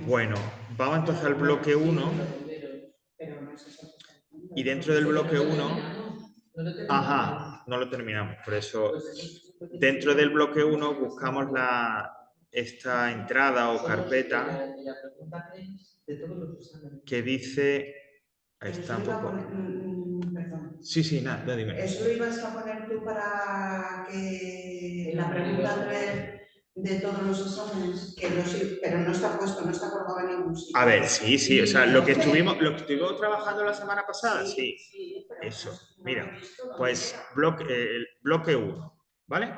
Bueno, vamos entonces al bloque 1. Y dentro del bloque 1, ajá, no lo terminamos. Por eso, dentro del bloque 1 buscamos esta entrada o carpeta que dice... Ahí está un poco... Perdón. Sí, sí, nada, dime. ¿Eso lo ibas a poner tú para que la pregunta de todos los exámenes? Que no, sí, pero no está puesto, no está colgado en ningún sitio. A ver, sí, sí, o sea, lo que estuvimos trabajando la semana pasada, sí. Sí, pero Eso, mira, pues el bloque 1, ¿vale?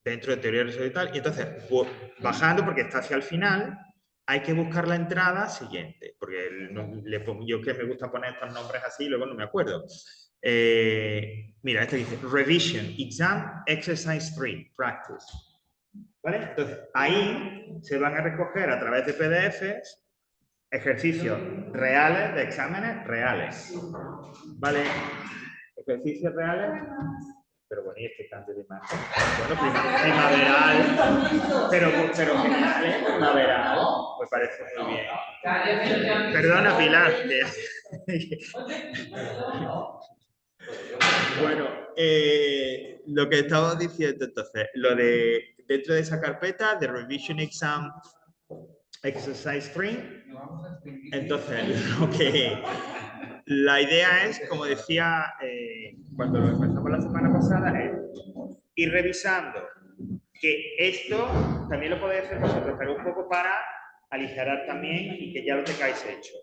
Dentro de teoría de y tal, y entonces bajando, porque está hacia el final, hay que buscar la entrada siguiente, porque yo que me gusta poner estos nombres así, luego no me acuerdo. Mira, este dice Revision, Exam, Exercise 3, Practice. ¿Vale? Entonces, ahí se van a recoger a través de PDFs ejercicios reales de exámenes reales. ¿Vale? Ejercicios reales, pero bueno, y este cambio de imagen. Bueno, primaveral, pero genial, ¿eh? Primaveral, me parece muy bien. Perdona, Pilar. Bueno, lo que estaba diciendo entonces, lo de dentro de esa carpeta de Revision Exam Exercise 3, entonces la idea es, como decía cuando lo empezamos la semana pasada, es ir revisando que esto también lo podéis hacer vosotros, pero un poco para aligerar también y que ya lo tengáis hecho.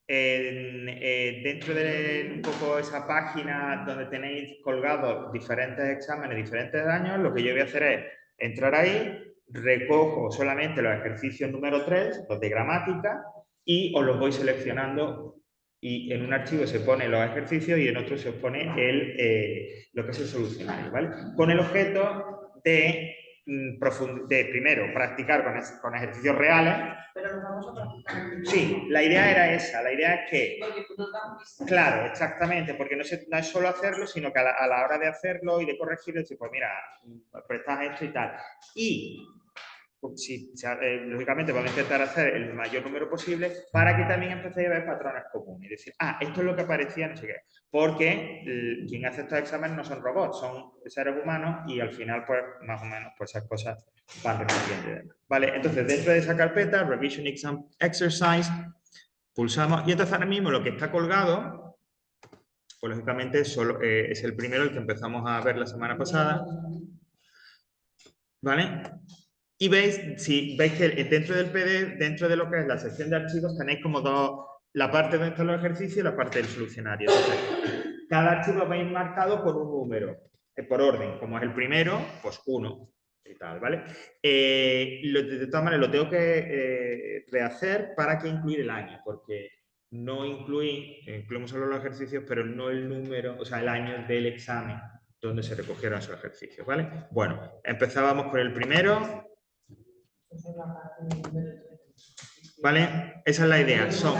Dentro de un poco esa página donde tenéis colgados diferentes exámenes, diferentes años, lo que yo voy a hacer es entrar ahí, recojo solamente los ejercicios número 3, los de gramática, y os los voy seleccionando y en un archivo se ponen los ejercicios y en otro se os pone lo que es el solucionario, ¿vale? Con el objeto de primero practicar con ejercicios reales. Pero lo vamos a practicar. Sí, la idea era esa, la idea es que... Claro, exactamente, porque no es solo hacerlo, sino que a la hora de hacerlo y de corregirlo, pues mira, prestas esto y tal. Y sí, lógicamente vamos a intentar hacer el mayor número posible para que también empecéis a ver patrones comunes. Es decir, esto es lo que aparecía, no sé qué. Porque quien hace estos exámenes no son robots, son seres humanos y al final, pues, más o menos, pues esas cosas van repitiendo. Vale, entonces dentro de esa carpeta, Revision Exam Exercise, pulsamos y entonces ahora mismo lo que está colgado, pues lógicamente solo, es el primero, el que empezamos a ver la semana pasada. ¿Vale? Y veis, si veis que dentro del PDF, dentro de lo que es la sección de archivos, tenéis como la parte donde están los ejercicios y la parte del solucionario. Entonces, cada archivo veis marcado por un número, por orden. Como es el primero, pues 1 y tal, ¿vale? De todas maneras, lo tengo que rehacer para que incluir el año, porque no incluimos solo los ejercicios, pero no el número, o sea, el año del examen donde se recogieron esos ejercicios, ¿vale? Bueno, empezábamos con el primero, ¿vale? Esa es la idea, son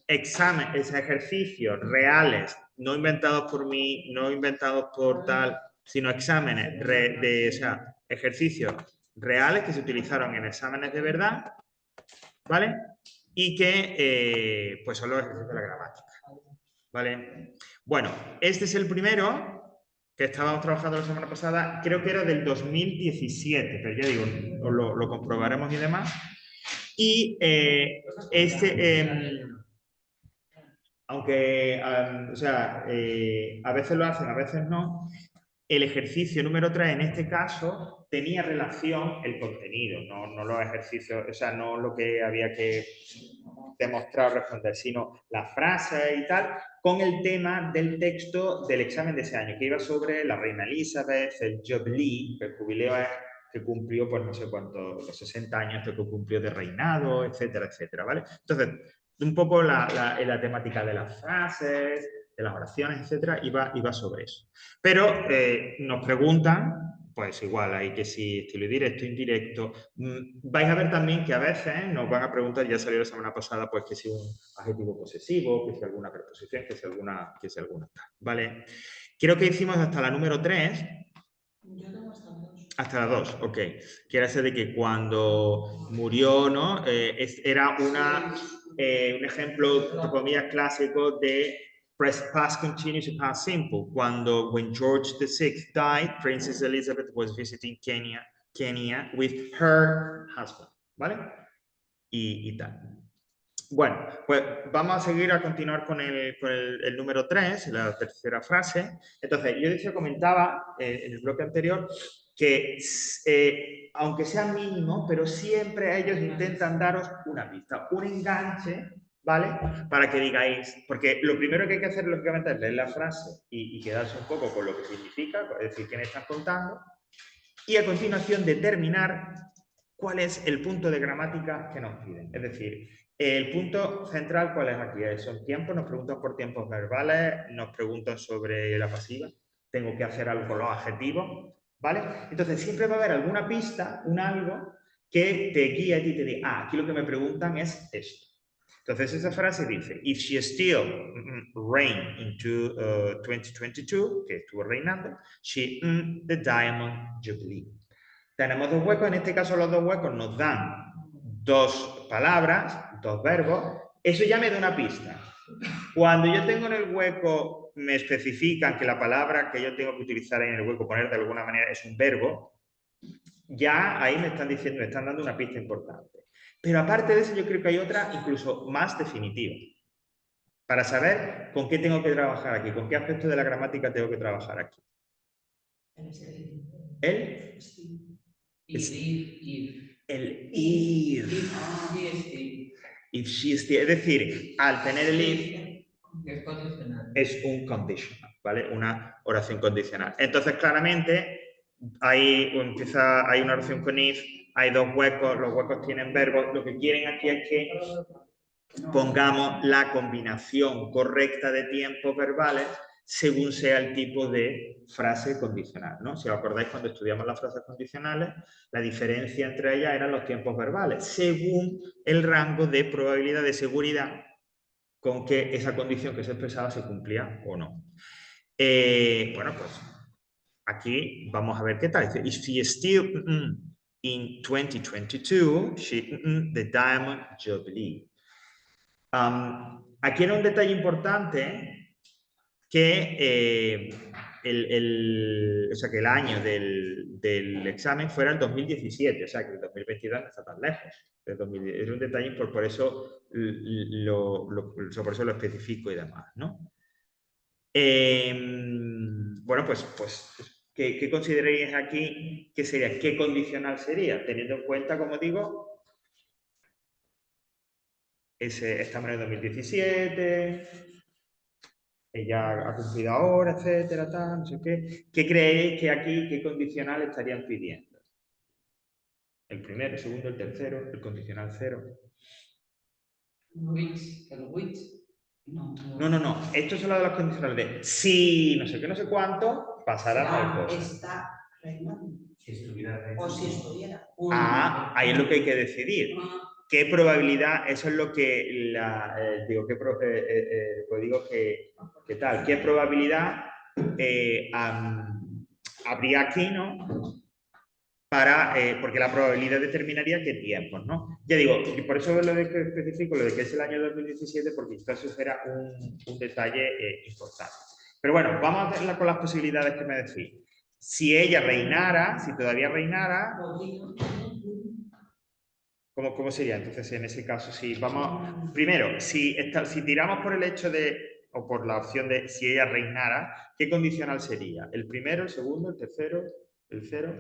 ejercicios reales, no inventados por mí, no inventados por tal, sino exámenes, o sea, ejercicios reales que se utilizaron en exámenes de verdad, ¿vale? Y que, pues son los ejercicios de la gramática, ¿vale? Bueno, este es el primero que estábamos trabajando la semana pasada, creo que era del 2017, pero ya digo, lo comprobaremos y demás. Y aunque, o sea, a veces lo hacen, a veces no, el ejercicio número 3 en este caso tenía relación el contenido, no los ejercicios, o sea, no lo que había que demostrar o responder, sino las frases y tal, con el tema del texto del examen de ese año, que iba sobre la reina Elizabeth, el Jubilee, el jubileo que cumplió, pues no sé cuánto, los 60 años que cumplió de reinado, etcétera, etcétera, ¿vale? Entonces, un poco la temática de las frases, de las oraciones, etcétera, iba sobre eso. Pero nos preguntan, pues igual, hay que si estilo directo, indirecto. Vais a ver también que a veces nos van a preguntar, ya salió la semana pasada, pues que si un adjetivo posesivo, que si alguna preposición, que si alguna tal, ¿vale? Creo que hicimos hasta la número 3. Yo tengo hasta 2. Hasta la 2, ok. Quiere decir de que cuando murió, ¿no? Era un ejemplo, entre comillas, clásico de past continuous y past simple. Cuando, when George VI died, Princess Elizabeth was visiting Kenya with her husband, ¿vale? Y tal. Bueno, pues vamos a seguir a continuar con el número 3, la tercera frase. Entonces, yo comentaba en el bloque anterior que aunque sea mínimo, pero siempre ellos intentan daros una pista, un enganche, ¿vale? Para que digáis, porque lo primero que hay que hacer, lógicamente, es leer la frase y quedarse un poco con lo que significa, es decir, qué me están contando, y a continuación determinar cuál es el punto de gramática que nos piden. Es decir, el punto central, ¿cuál es aquí? Son tiempos, nos preguntan por tiempos verbales, nos preguntan sobre la pasiva, tengo que hacer algo con los adjetivos, ¿vale? Entonces siempre va a haber alguna pista, un algo, que te guía y te diga, aquí lo que me preguntan es esto. Entonces esa frase dice, if she still reigned into 2022, que estuvo reinando, she the Diamond Jubilee. Tenemos dos huecos, en este caso los dos huecos nos dan dos palabras, dos verbos, eso ya me da una pista. Cuando yo tengo en el hueco, me especifican que la palabra que yo tengo que utilizar en el hueco, poner de alguna manera, es un verbo, ya ahí me están diciendo, me están dando una pista importante. Pero aparte de eso, yo creo que hay otra incluso más definitiva. Para saber con qué tengo que trabajar aquí, con qué aspecto de la gramática tengo que trabajar aquí. ¿El? El if. If she still. Es decir, al tener el if, es un conditional, ¿vale? Una oración condicional. Entonces, claramente, hay una oración con if, hay dos huecos, los huecos tienen verbos. Lo que quieren aquí es que pongamos la combinación correcta de tiempos verbales según sea el tipo de frase condicional, ¿no? Si os acordáis, cuando estudiamos las frases condicionales, la diferencia entre ellas eran los tiempos verbales, según el rango de probabilidad de seguridad con que esa condición que se expresaba se cumplía o no. Bueno, pues aquí vamos a ver qué tal. Dice, if she is still in 2022, she the Diamond Jubilee. Aquí era un detalle importante que o sea, que el año del examen fuera el 2017, o sea, que el 2022 no está tan lejos. Es un detalle, por eso por eso lo especifico y demás, ¿no? Bueno, pues ¿qué consideráis aquí que sería? ¿Qué condicional sería? Teniendo en cuenta, como digo, estamos en el 2017, ella ha cumplido ahora, etcétera, tal, no sé qué. ¿Qué creéis que aquí, qué condicional estarían pidiendo? ¿El primero, el segundo, el tercero, el condicional cero? No. Esto es lo de los condicionales de si no sé qué, no sé cuánto, pasará tal cosa. Está reinando. Si estuviera reinando. O si estuviera. Ahí es lo que hay que decidir. ¿Qué probabilidad? Eso es lo que digo, ¿qué tal? ¿Qué probabilidad habría aquí, no? Porque la probabilidad determinaría qué tiempos, ¿no? Ya digo, y por eso lo de que especifico, lo de que es el año 2017, porque esto era un detalle importante. Pero bueno, vamos a ver con las posibilidades que me decís. Si ella reinara, si todavía reinara, ¿cómo sería? Entonces, en ese caso, si vamos... Primero, si tiramos por el hecho de, o por la opción de si ella reinara, ¿qué condicional sería? ¿El primero, el segundo, el tercero, el cero?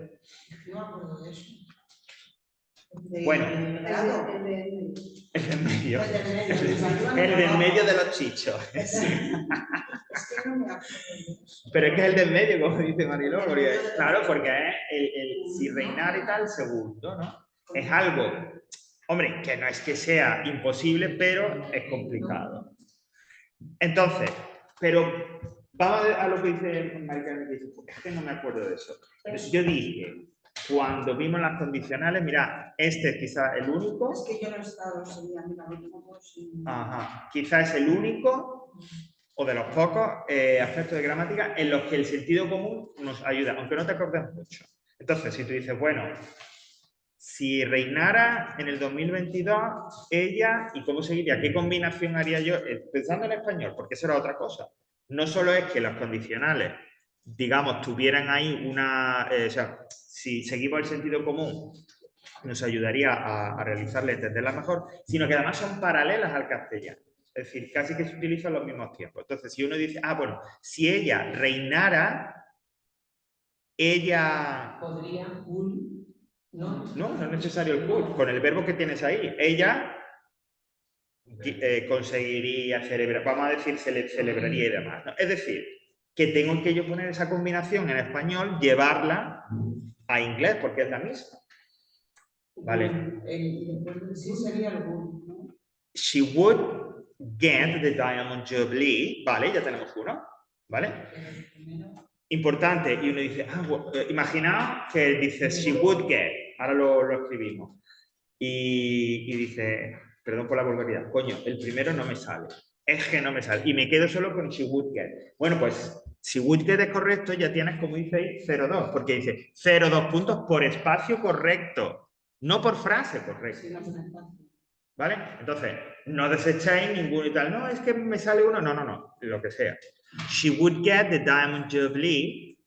No me acuerdo de eso. Bueno, el del medio. El del medio de los chichos. Sí. Es que no me acuerdo de eso. Pero es que es el del medio, como dice Mariló, porque, claro, porque es si reinar y tal, segundo, ¿no? Es algo, hombre, que no es que sea imposible, pero es complicado. Entonces, pero vamos a lo que dice Maricarmen, que dice, es que no me acuerdo de eso. Yo dije, cuando vimos las condicionales, mira, este es quizás el único. Es que yo no he estado ese día, mira, Ajá, quizás es el único o de los pocos aspectos de gramática en los que el sentido común nos ayuda, aunque no te acordes mucho. Entonces, si tú dices, bueno, si reinara en el 2022, ella, ¿y cómo seguiría? ¿Qué combinación haría yo? Pensando en español, porque eso era otra cosa. No solo es que los condicionales, digamos, tuvieran ahí una... o sea, si seguimos el sentido común, nos ayudaría a realizarla y entenderla mejor, sino que además son paralelas al castellano. Es decir, casi que se utilizan los mismos tiempos. Entonces, si uno dice, ah, bueno, si ella reinara, ella... Podría, ¿no? No es necesario el could. Con el verbo que tienes ahí, ella conseguiría celebrar, vamos a decir, celebraría y demás, ¿no? Es decir, que tengo que yo poner esa combinación en español, llevarla a inglés, porque es la misma. ¿Vale? Sí, sería el would, ¿no? She would get the Diamond Jubilee. Vale, ya tenemos uno. ¿Vale? Importante. Y uno dice, imaginaos que dice she would get. Ahora lo escribimos. Y dice, perdón por la vulgaridad, coño, el primero no me sale. Es que no me sale. Y me quedo solo con she would get. Bueno, pues si would get es correcto, ya tienes, como dice ahí, 0,2. Porque dice 0,2 puntos por espacio correcto. No por frase correcta. ¿Vale? Entonces, no desechéis ninguno y tal. No, es que me sale uno. No. Lo que sea. She would get the Diamond Jubilee.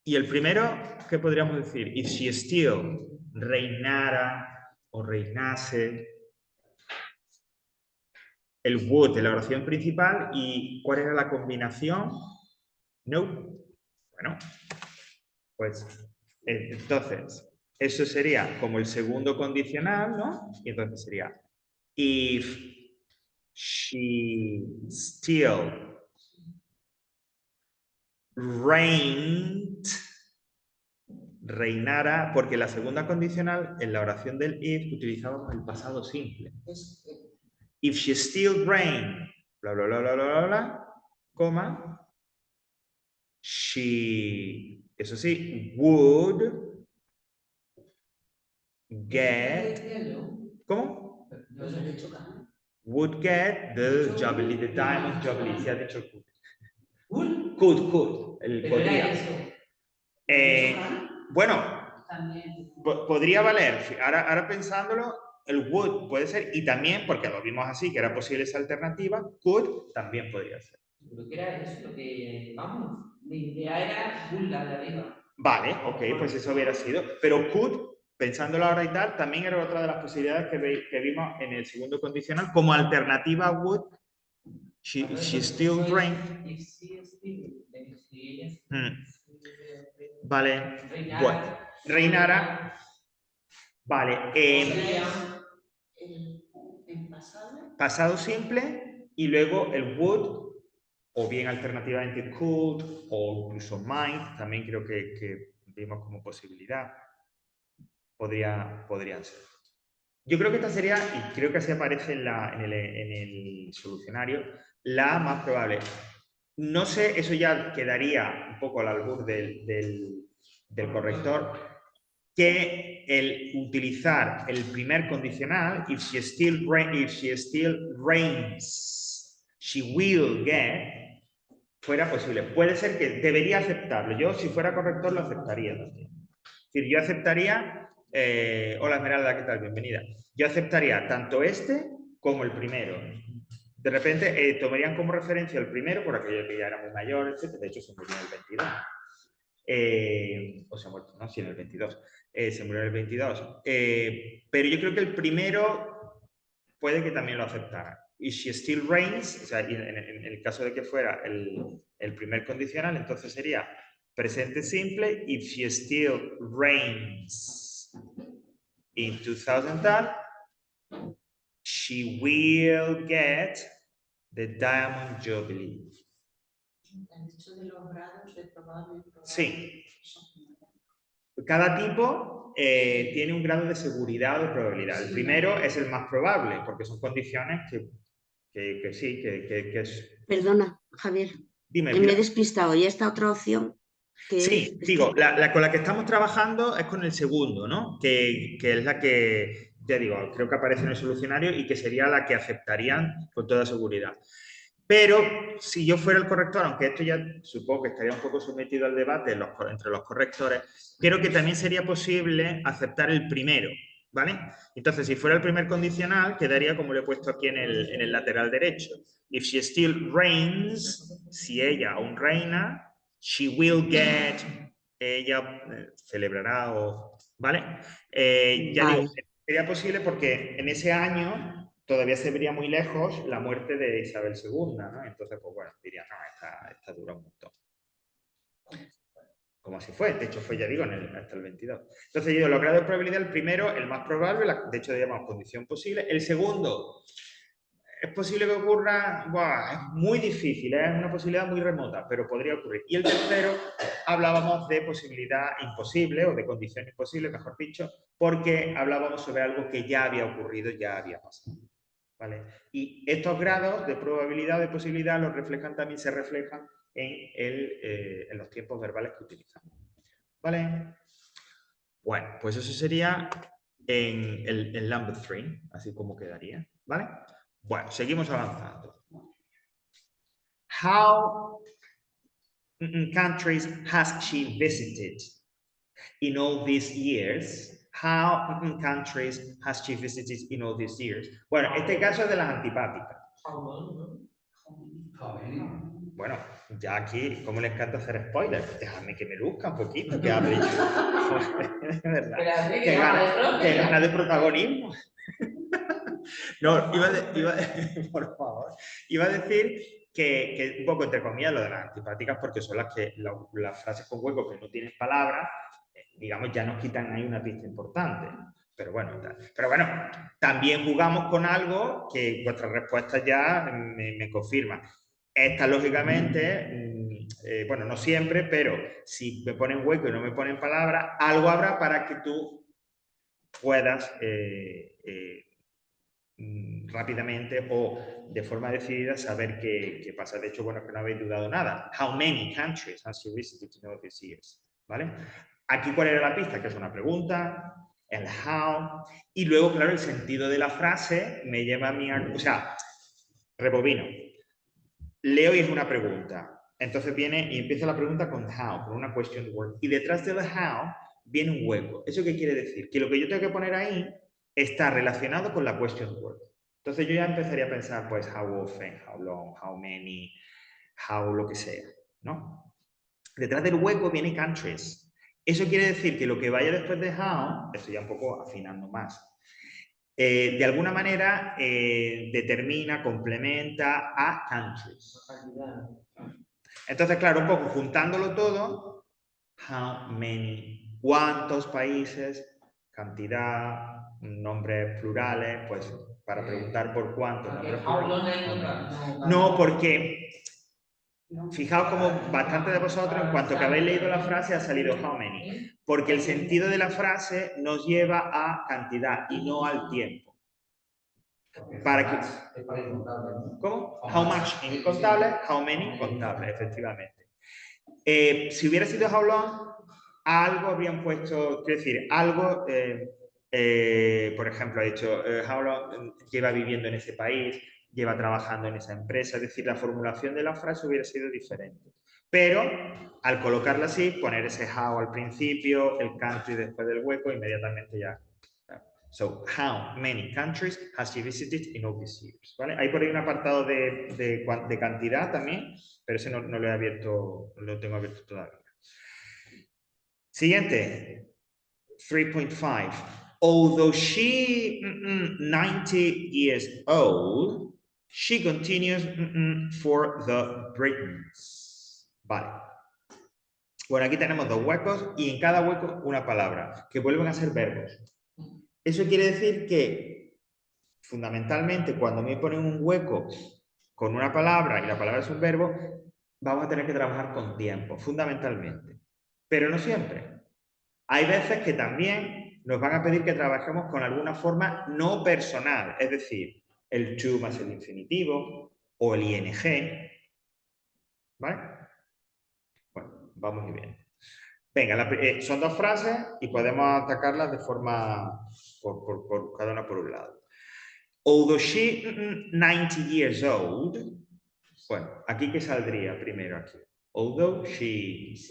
Y el primero, ¿qué podríamos decir? If she still reinara o reinase. El would de la oración principal. ¿Y cuál era la combinación? No. Bueno, pues entonces, eso sería como el segundo condicional, ¿no? Y entonces sería if she still reigned, reinara, porque la segunda condicional en la oración del if utilizábamos el pasado simple. If she still reigned, bla, bla, bla, bla, bla, bla, bla, coma, she, eso sí, would get, ¿cómo? Would get the jubilee, the diamond jubilee, se ha dicho could. Could, el podría. Bueno, podría valer, ahora pensándolo, el would puede ser, y también, porque lo vimos así, que era posible esa alternativa, could también podría ser. Creo que era eso lo que, vamos, mi idea era would, la de arriba. Vale, ok, pues eso hubiera sido. Pero could, pensándolo ahora y tal, también era otra de las posibilidades que vimos en el segundo condicional, como alternativa a would, she still reigned. Vale, bueno, reinara. Vale, pasado simple y luego el would, o bien alternativamente could, o incluso might, también creo que vimos como posibilidad. Podrían ser. Yo creo que esta sería, y creo que así aparece en el solucionario, la más probable. No sé, eso ya quedaría un poco al albur del corrector, que el utilizar el primer condicional, if she still reigns, she will get, fuera posible. Puede ser que debería aceptarlo. Yo, si fuera corrector, lo aceptaría también. Es decir, yo aceptaría, hola Esmeralda, ¿qué tal? Bienvenida. Yo aceptaría tanto este como el primero. De repente tomarían como referencia el primero, por aquello que ya era muy mayor, etc. De hecho, se murió en el 22. O se ha muerto, ¿no? Sí, en el 22. Se murió en el 22. Pero yo creo que el primero puede que también lo aceptara. Y she still reigns, o sea, en el caso de que fuera el primer condicional, entonces sería presente simple, if she still reigns in 2000 tal, she will get the Diamond Jubilee. Sí. Cada tipo tiene un grado de seguridad o de probabilidad. El primero es el más probable, porque son condiciones que sí, que es... Perdona, Javier. Dime, me he despistado. ¿Y esta otra opción? Sí, digo, la con la que estamos trabajando es con el segundo, ¿no? Que es la que, ya digo, creo que aparece en el solucionario y que sería la que aceptarían con toda seguridad. Pero si yo fuera el corrector, aunque esto ya supongo que estaría un poco sometido al debate entre los correctores, creo que también sería posible aceptar el primero, ¿vale? Entonces, si fuera el primer condicional, quedaría como lo he puesto aquí en el lateral derecho. If she still reigns, si ella aún reina, she will get, ella celebrará o, ¿vale? Ya Vale. digo, sería posible porque en ese año todavía se vería muy lejos la muerte de Isabel II, ¿no? Entonces, pues bueno, diría, no, esta dura un montón. Como así fue, de hecho fue, ya digo, hasta el 22. Entonces, yo digo, los grados de probabilidad, el primero, el más probable, de hecho llamamos condición posible. El segundo, es posible que ocurra, ¡buah! Es muy difícil, es una posibilidad muy remota, pero podría ocurrir. Y el tercero, hablábamos de posibilidad imposible, o de condición imposible, mejor dicho, porque hablábamos sobre algo que ya había ocurrido, ya había pasado. ¿Vale? Y estos grados de probabilidad, de posibilidad, los reflejan también, se reflejan en los tiempos verbales que utilizamos. ¿Vale? Bueno, pues eso sería en el number 3, así como quedaría. ¿Vale? Bueno, seguimos avanzando. How countries has she visited in all these years? How countries has she visited in all these years? Bueno, este caso es de las antipáticas. Bueno, ya aquí, como les encanta hacer spoilers, déjame que me luzca un poquito, que hable yo. De verdad. Que gana de protagonismo. No, por favor, iba a decir que un poco entre comillas lo de las antipáticas, porque son las frases con hueco que no tienen palabras, digamos, ya nos quitan ahí una pista importante. Pero bueno, también jugamos con algo que vuestras respuestas ya me confirman. Esta, lógicamente, bueno, no siempre, pero si me ponen hueco y no me ponen palabras, algo habrá para que tú puedas rápidamente o de forma decidida saber qué pasa. De hecho, bueno, que no habéis dudado nada. How many countries has she visited in all these years? ¿Vale? Aquí, ¿cuál era la pista? Que es una pregunta, el how, y luego, claro, el sentido de la frase me lleva a mi... O sea, rebobino. Leo y es una pregunta. Entonces viene y empieza la pregunta con how, con una question word. Y detrás del how viene un hueco. ¿Eso qué quiere decir? Que lo que yo tengo que poner ahí está relacionado con la question word. Entonces yo ya empezaría a pensar, pues, how often, how long, how many, how lo que sea, ¿no? Detrás del hueco viene countries. Eso quiere decir que lo que vaya después de how, estoy ya un poco afinando más, de alguna manera determina, complementa a countries. Entonces, claro, un poco juntándolo todo, how many, cuántos países, cantidad, nombres plurales, pues para preguntar por cuántos nombres plurales. No, porque fijaos como bastante de vosotros, en cuanto que habéis leído la frase, ha salido how many. Porque el sentido de la frase nos lleva a cantidad y no al tiempo. Para que... ¿Cómo? How much incontable, how many contable, efectivamente. Si hubiera sido how long, algo habrían puesto, quiero decir, algo, por ejemplo, ha dicho how long lleva viviendo en ese país, lleva trabajando en esa empresa, es decir, la formulación de la frase hubiera sido diferente. Pero al colocarla así, poner ese how al principio, el country después del hueco, inmediatamente ya. So, how many countries has she visited in all these years? ¿Vale? Hay por ahí un apartado de cantidad también, pero ese no lo he abierto, no lo tengo abierto todavía. Siguiente, 3.5. Although she 90 years old, she continues for the Britons. Vale. Bueno, aquí tenemos dos huecos y en cada hueco una palabra, que vuelven a ser verbos. Eso quiere decir que, fundamentalmente, cuando me ponen un hueco con una palabra y la palabra es un verbo, vamos a tener que trabajar con tiempo, fundamentalmente. Pero no siempre. Hay veces que también nos van a pedir que trabajemos con alguna forma no personal, es decir, el to más el infinitivo o el ing. ¿Vale? Bueno, vamos muy bien. Venga, son dos frases y podemos atacarlas de forma, por cada una por un lado. Although she 90 years old, Bueno, ¿aquí qué saldría primero aquí? Although she is.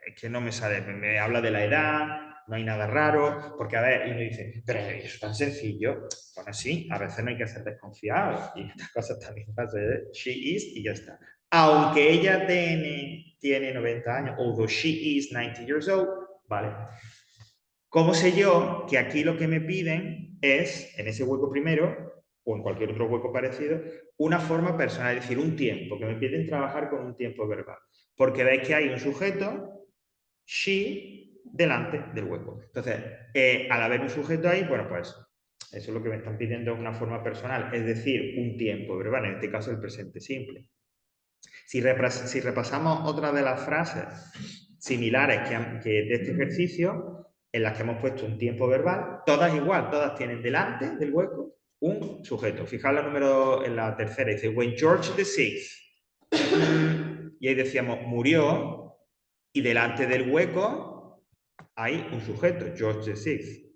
Es que no me sale, me habla de la edad, no hay nada raro, porque a ver, y me dice, pero es tan sencillo. Bueno, sí, a veces no hay que ser desconfiado, y estas cosas también pasan, ¿eh? She is y ya está. Aunque ella tiene 90 años, although she is 90 years old, vale. ¿Cómo sé yo que aquí lo que me piden es, en ese hueco primero, o en cualquier otro hueco parecido, una forma personal, es decir, un tiempo, que me piden trabajar con un tiempo verbal? Porque veis que hay un sujeto, she, delante del hueco. Entonces, al haber un sujeto ahí, bueno, pues eso es lo que me están pidiendo de una forma personal, es decir, un tiempo verbal, en este caso el presente simple. Si repasamos otra de las frases similares que de este ejercicio, en las que hemos puesto un tiempo verbal, todas igual, todas tienen delante del hueco un sujeto. Fijaos en la tercera, dice, when George VI, y ahí decíamos, murió, y delante del hueco hay un sujeto, George VI.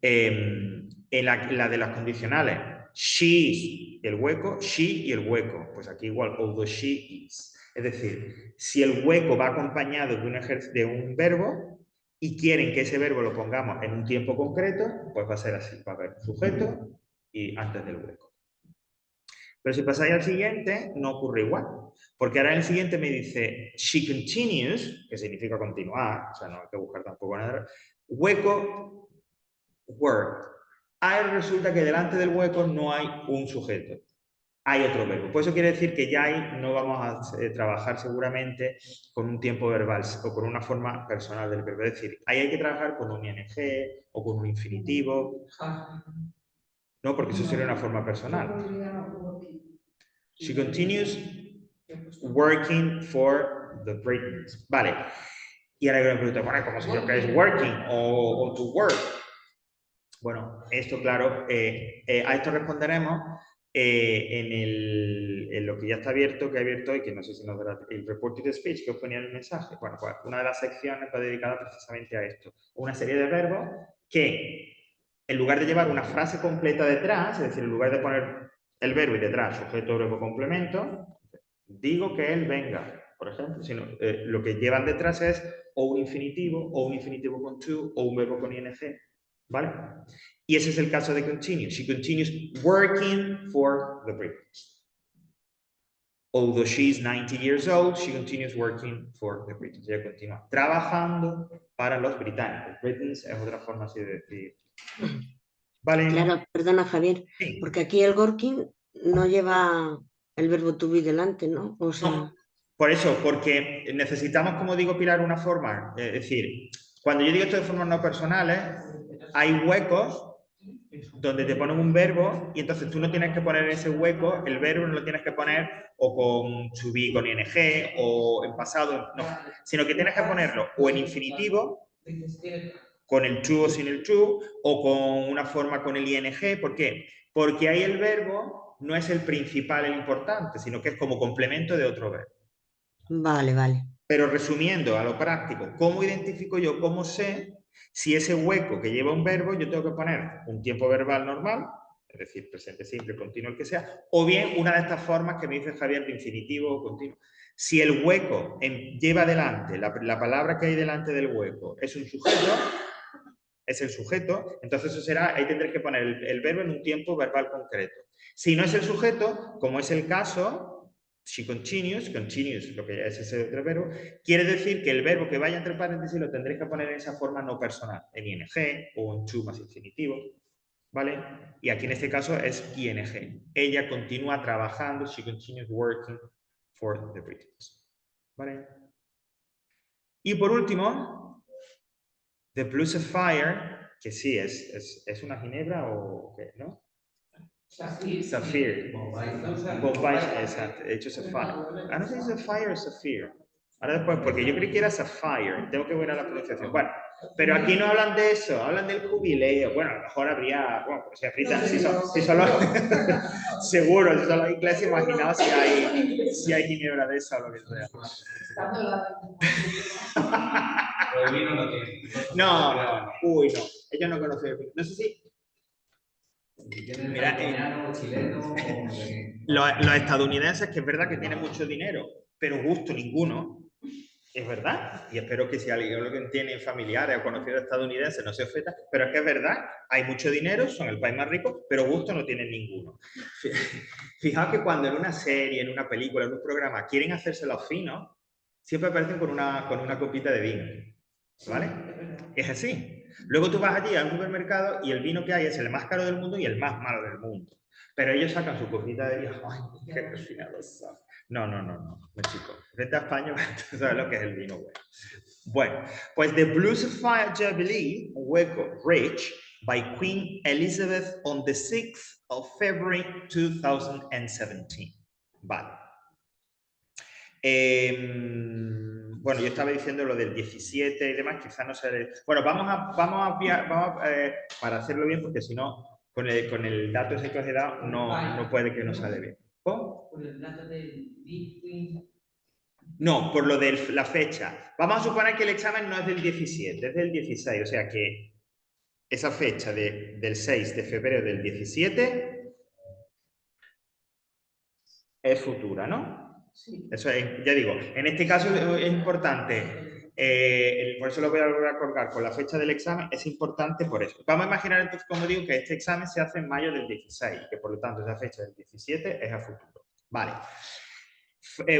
En la de las condicionales, she, el hueco, she y el hueco. Pues aquí igual, although she is. Es decir, si el hueco va acompañado de un verbo y quieren que ese verbo lo pongamos en un tiempo concreto, pues va a ser así. Va a haber un sujeto y antes del hueco. Pero si pasáis al siguiente, no ocurre igual. Porque ahora en el siguiente me dice she continues, que significa continuar, o sea, no hay que buscar tampoco nada. Hueco, work. Ahora resulta que delante del hueco no hay un sujeto, hay otro verbo. Por eso quiere decir que ya ahí no vamos a trabajar seguramente con un tiempo verbal o con una forma personal del verbo. Es decir, ahí hay que trabajar con un ing o con un infinitivo. No, porque eso sería una forma personal. She continues working for the Britons. Vale. Y ahora me pregunto, bueno, ¿cómo sé yo qué es working o to work? Bueno, esto claro, a esto responderemos en lo que ya está abierto, que he abierto hoy, que no sé si nos dará el reported speech que os ponía en el mensaje. Bueno, pues una de las secciones va dedicada precisamente a esto. Una serie de verbos que, en lugar de llevar una frase completa detrás, es decir, en lugar de poner el verbo y detrás sujeto, verbo, complemento, digo que él venga, por ejemplo, sino, lo que llevan detrás es o un infinitivo con to, o un verbo con ing, ¿vale? Y ese es el caso de continue. She continues working for the Britons. Although she's 90 years old, she continues working for the Britons. Ella continúa trabajando para los británicos. Britons es otra forma así de decir. ¿Vale? Claro, perdona Javier, Sí. porque aquí el working no lleva el verbo to be delante, ¿no? O sea, No, por eso, porque necesitamos, como digo, Pilar, una forma. Es decir, cuando yo digo esto de formas no personales, hay huecos donde te ponen un verbo y entonces tú no tienes que poner en ese hueco, el verbo no lo tienes que poner o con to be con ing o en pasado, no, sino que tienes que ponerlo o en infinitivo, con el to o sin el to, o con una forma con el ing. ¿Por qué? Porque ahí el verbo no es el principal, el importante, sino que es como complemento de otro verbo. vale, vale. Pero resumiendo a lo práctico, ¿cómo identifico yo, cómo sé si ese hueco que lleva un verbo yo tengo que poner un tiempo verbal normal, es decir, presente simple, continuo, el que sea, o bien una de estas formas que me dice Javier de infinitivo o continuo? Si el hueco lleva delante, la palabra que hay delante del hueco es un sujeto, es el sujeto, entonces eso será, ahí tendré que poner el verbo en un tiempo verbal concreto. Si no es el sujeto, como es el caso, she continues, lo que es ese otro verbo, quiere decir que el verbo que vaya entre paréntesis lo tendré que poner en esa forma no personal, en ing o en to más infinitivo, ¿vale? Y aquí en este caso es ing. Ella continúa trabajando, she continues working for the Britons, ¿vale? Y por último, the Blue Sapphire, que sí, es una ginebra o qué, ¿no? Sapphire. Bombay, exacto. He hecho Sapphire. Ah, no sé si Sapphire o Sapphire. Ahora después, porque yo creí que era Sapphire. Tengo que ver a la pronunciación. Bueno, pero aquí no hablan de eso, hablan del jubileo. Bueno, a lo mejor habría, bueno, pues si solo seguro, si solo hay clase, imaginaos si hay ginebra de esa o lo que sea. El vino no tiene. No. Uy, no. Ellos no conocen el vino. No sé si Si tienes Mira, italiano, chileno, los estadounidenses, que es verdad que tienen mucho dinero, pero gusto ninguno, es verdad. Y espero que si alguien tiene familiares o conocidos estadounidenses no se ofenda, pero es que es verdad, hay mucho dinero, son el país más rico, pero gusto no tienen ninguno. Fijaos que cuando en una serie, en una película, en un programa quieren hacerse los finos, siempre aparecen con una copita de vino, ¿vale? Es así. Luego tú vas allí al supermercado y el vino que hay es el más caro del mundo y el más malo del mundo. Pero ellos sacan su copita de vino. ¡Ay, qué refinados son! No, chico. Vete a España, tú sabes lo que es el vino bueno. Bueno, pues The Blue Sapphire Jubilee, hueco, Rich, by Queen Elizabeth on the 6th of February 2017. Vale. Bueno, yo estaba diciendo lo del 17 y demás, quizás no sé. Bueno, para hacerlo bien, porque si no, con el dato ese que os he dado, no puede que no sale bien. ¿Cómo? Por el dato del Bitcoin. No, por lo de la fecha. Vamos a suponer que el examen no es del 17, es del 16, o sea que esa fecha del 6 de febrero del 17 es futura, ¿no? Sí. Eso es, ya digo, en este caso es importante, por eso lo voy a volver a colgar con la fecha del examen, es importante por eso. Vamos a imaginar entonces, como digo, que este examen se hace en mayo del 16, que por lo tanto esa fecha del 17 es a futuro. Vale.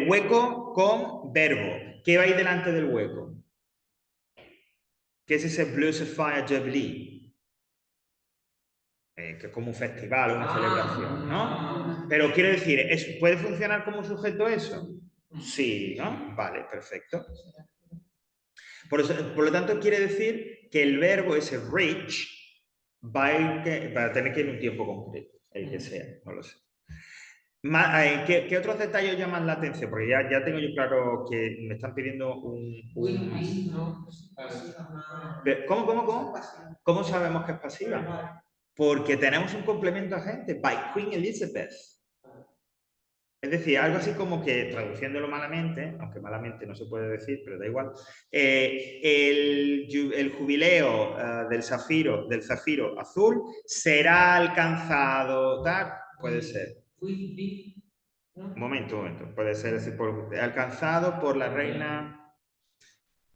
Hueco con verbo. ¿Qué va ahí delante del hueco? ¿Qué es ese Blue Sapphire Jubilee? Que es como un festival, una celebración, ¿no? Pero quiero decir, ¿puede funcionar como sujeto eso? Sí, ¿no? Vale, perfecto. Por lo tanto, quiere decir que el verbo ese reach va a tener que ir en un tiempo concreto, el que sea, no lo sé. ¿Qué otros detalles llaman la atención? Porque ya tengo yo claro que me están pidiendo Win-win, ¿no? ¿Cómo? ¿Cómo sabemos que es pasiva? Porque tenemos un complemento agente, by Queen Elizabeth. Es decir, algo así como que, traduciéndolo malamente, aunque malamente no se puede decir, pero da igual, el jubileo del zafiro azul será alcanzado, tal, puede ser. Un momento, puede ser así, alcanzado por la reina.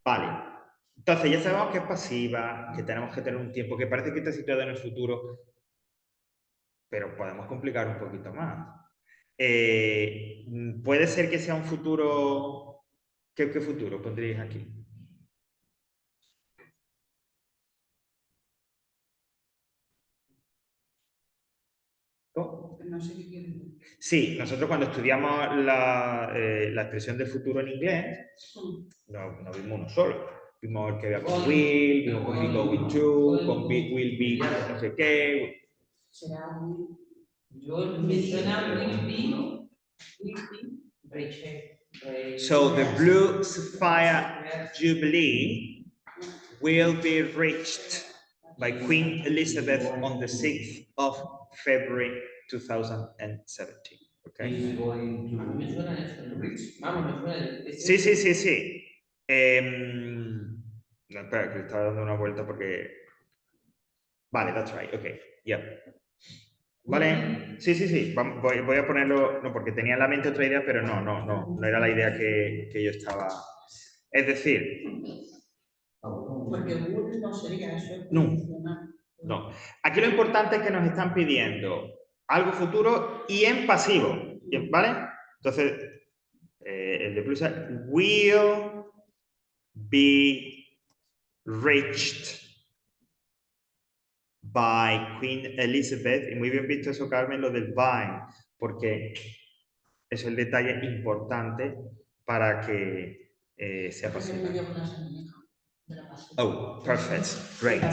Vale. Entonces ya sabemos que es pasiva, que tenemos que tener un tiempo, que parece que está situado en el futuro, pero podemos complicar un poquito más. Puede ser que sea un futuro. ¿Qué futuro pondríais aquí? ¿Cómo? No sé qué quieren decir. Sí, nosotros cuando estudiamos la expresión del futuro en inglés, no vimos uno solo. Vimos el que vea con will, vimos con be going to, con will be no sé qué. Será un... Yo me suena will be Rachel. So the Blue Sapphire Jubilee will be reached by Queen Elizabeth on the 6th of February 2017. Okay. is going to Me suena eso, ¿no? reach. Vamos, me suena. Sí. No, espera, que le estaba dando una vuelta porque... Vale, that's right, ok, yeah. Vale, sí. Voy a ponerlo, no, porque tenía en la mente otra idea, pero no era la idea que yo estaba... Es decir... Porque Google no sería eso. No. Aquí lo importante es que nos están pidiendo algo futuro y en pasivo, ¿vale? Entonces, el de plus will be reached by Queen Elizabeth. Y muy bien visto eso, Carmen, lo del by, porque es el detalle importante para que sea pasivo. Oh, perfect. Great.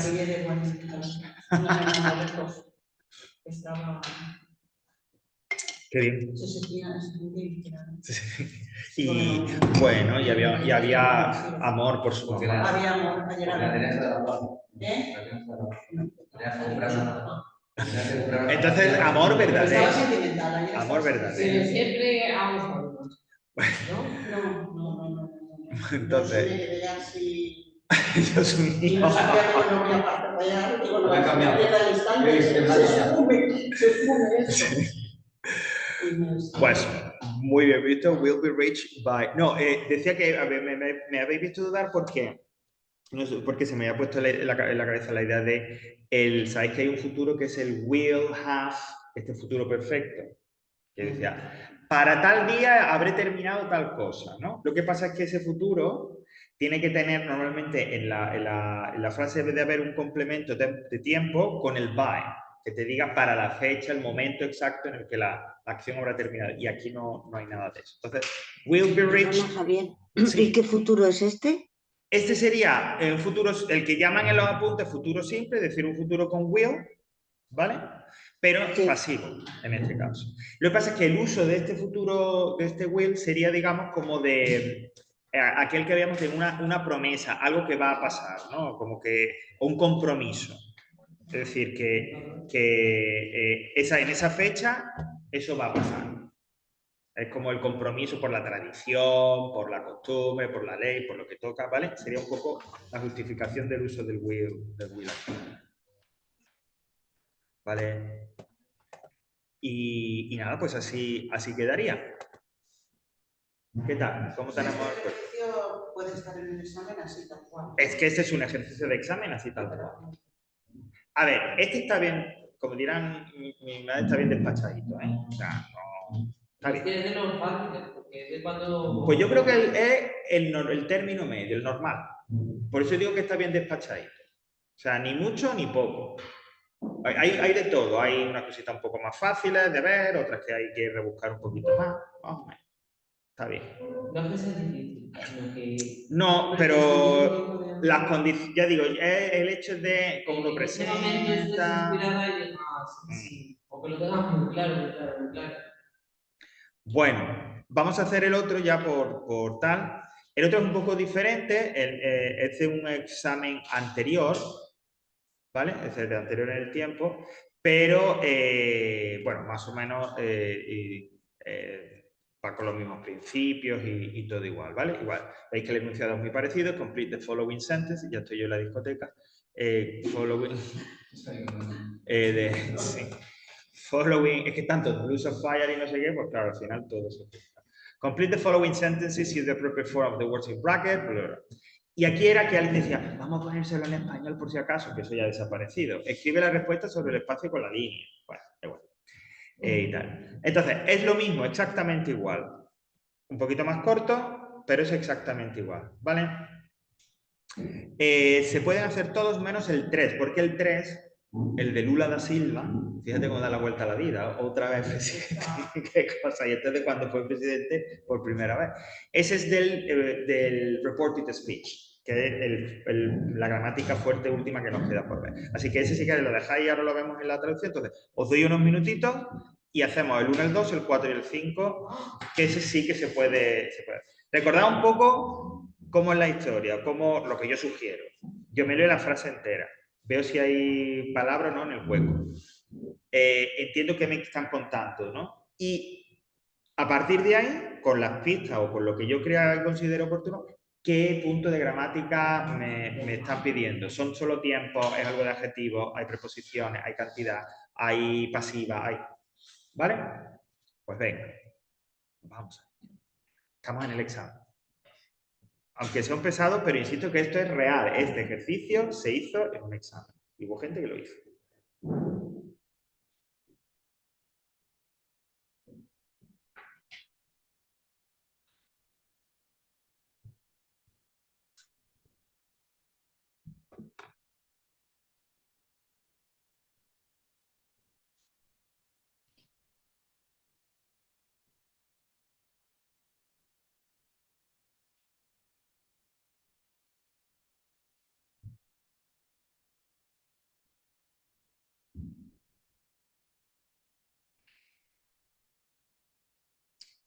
Qué bien. Y bueno, y había amor por su mamá. Había amor, La Teresa de la Paz. Entonces, amor verdadero. Estaba sentimental. Amor verdadero. Siempre amo. ¿No? No. Entonces, Era así Dios Y mío. no sabía que yo no voy a parpadear, digo, no Voy a va a cambiar. cambiar al instante, se esfume eso. Y me Pues muy bien visto, will be reached by... No, decía que a ver, me habéis visto dudar porque, no sé, porque se me había puesto en la cabeza la idea de, sabéis que hay un futuro que es el will have, este futuro perfecto. Que decía, para tal día habré terminado tal cosa, ¿no? Lo que pasa es que ese futuro tiene que tener normalmente en la frase debe de haber un complemento de tiempo con el by, que te diga para la fecha, el momento exacto en el que la acción habrá terminado. Y aquí no hay nada de eso. Entonces, will be Perdona, reached. Javier. Sí. ¿Y qué futuro es este? Este sería el futuro, el que llaman en los apuntes futuro simple, es decir, un futuro con will, ¿vale? Pero Sí. pasivo, en este caso. Lo que pasa es que el uso de este futuro, de este will, sería, digamos, como de aquel que habíamos de una promesa, algo que va a pasar, ¿no? Como que, o un compromiso. Es decir, que en esa fecha eso va a pasar. Es como el compromiso por la tradición, por la costumbre, por la ley, por lo que toca, ¿vale? Sería un poco la justificación del uso del will. ¿Vale? Y nada, pues así quedaría. ¿Qué tal? ¿Cómo Este tenemos? ejercicio puede estar en el examen así tal cual. Es que este es un ejercicio de examen así tal cual. A ver, este está bien, como dirán, mi madre está bien despachadito, ¿eh? O sea, no, está bien. Este es de los fáciles, porque es de cuando... Pues yo creo que es el término medio, el normal. Por eso digo que está bien despachadito. O sea, ni mucho ni poco. Hay de todo. Hay unas cositas un poco más fáciles de ver, otras que hay que rebuscar un poquito más. Está bien. No es que sea difícil, sino que... No, pero las condiciones, ya digo, es el hecho de cómo lo en ese momento estés presenta. inspirada y digas, sí. O que lo tengas muy claro, muy claro, muy claro. Bueno, vamos a hacer el otro ya por tal. El otro es un poco diferente, es de un examen anterior, ¿vale? Es el de anterior en el tiempo, pero bueno, más o menos va con los mismos principios y todo igual, ¿vale? Igual, veis que el enunciado es muy parecido, complete the following sentence, ya estoy yo en la discoteca, following, sí. Following, es que tanto use of fire y no sé qué, pues claro, al final todo se junta. Complete the following sentences use the appropriate form of the words in bracket, bla, bla, bla. Y aquí era que alguien decía, vamos a ponérselo en español por si acaso, que eso ya ha desaparecido. Escribe la respuesta sobre el espacio con la línea. Bueno, da igual. Y tal. Entonces, es lo mismo, exactamente igual. Un poquito más corto, pero es exactamente igual, ¿vale? Se pueden hacer todos menos el 3, porque el 3, el de Lula da Silva, fíjate cómo da la vuelta a la vida, otra vez presidente, qué cosa, y este es de cuando fue presidente por primera vez. Ese es del reported speech, que es la gramática fuerte última que nos queda por ver. Así que ese sí que lo dejáis y ahora lo vemos en la traducción. Entonces, os doy unos minutitos y hacemos el 1, el 2, el 4 y el 5, que ese sí que se puede. Recordad un poco cómo es la historia, cómo lo que yo sugiero. Yo me leo la frase entera, veo si hay palabra o no en el hueco. Entiendo qué me están contando, ¿no? Y a partir de ahí, con las pistas o con lo que yo crea y considero oportuno, ¿qué punto de gramática me están pidiendo? ¿Son solo tiempos? ¿Es algo de adjetivos? ¿Hay preposiciones? ¿Hay cantidad? ¿Hay pasiva? ¿Hay... ¿Vale? Pues venga, vamos. Estamos en el examen. Aunque sea un pesado, pero insisto que esto es real. Este ejercicio se hizo en un examen. Y hubo gente que lo hizo.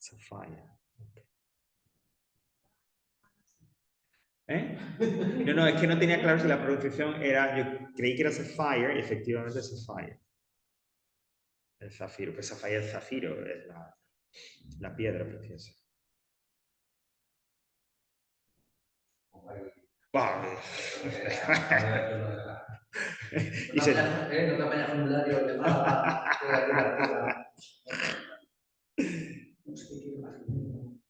Sapphire. ¿Eh? No, es que no tenía claro si la pronunciación era. Yo creí que era Sapphire y efectivamente es Sapphire. El zafiro. Pues Sapphire es zafiro, es la piedra preciosa. Vale. No te apañas formulario de llamada, de aquí la cosa. Hostia, qué imagen.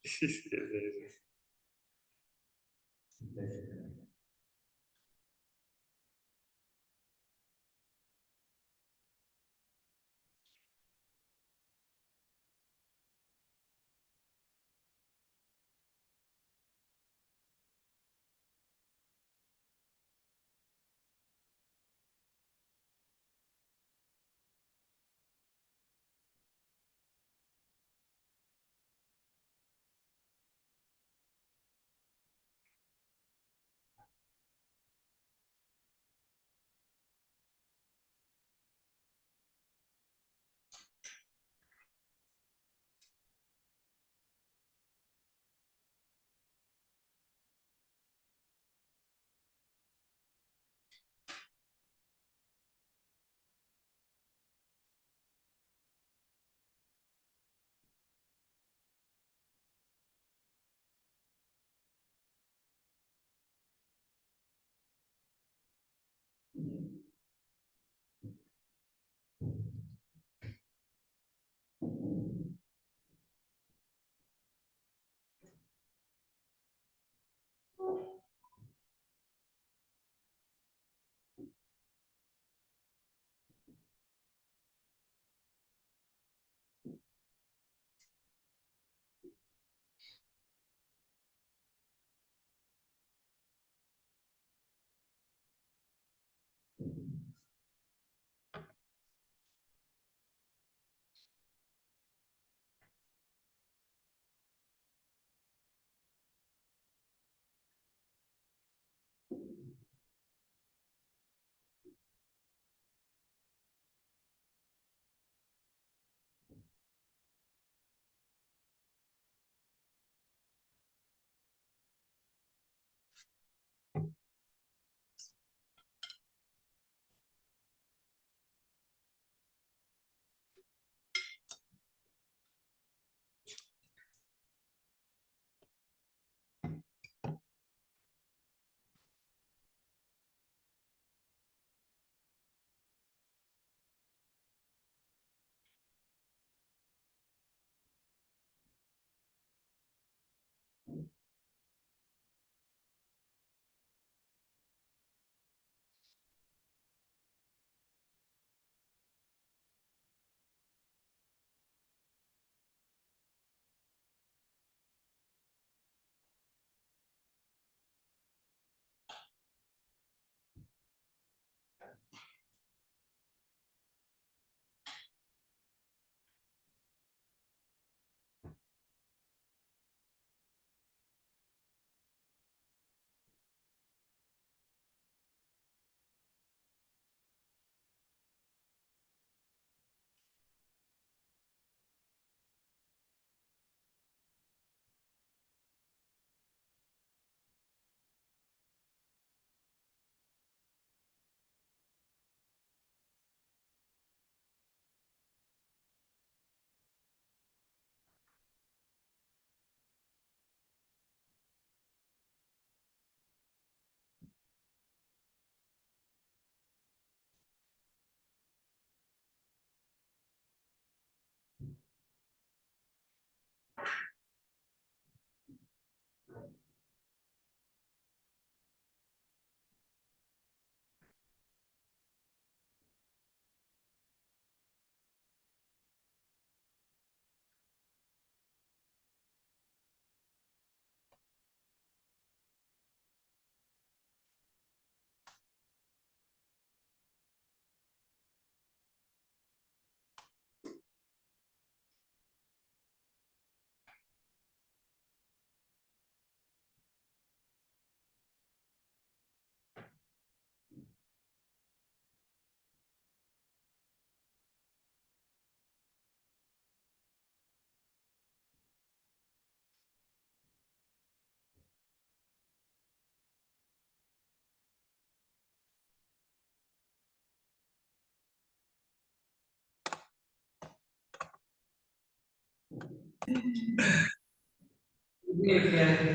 Sí, sí, sí, sí.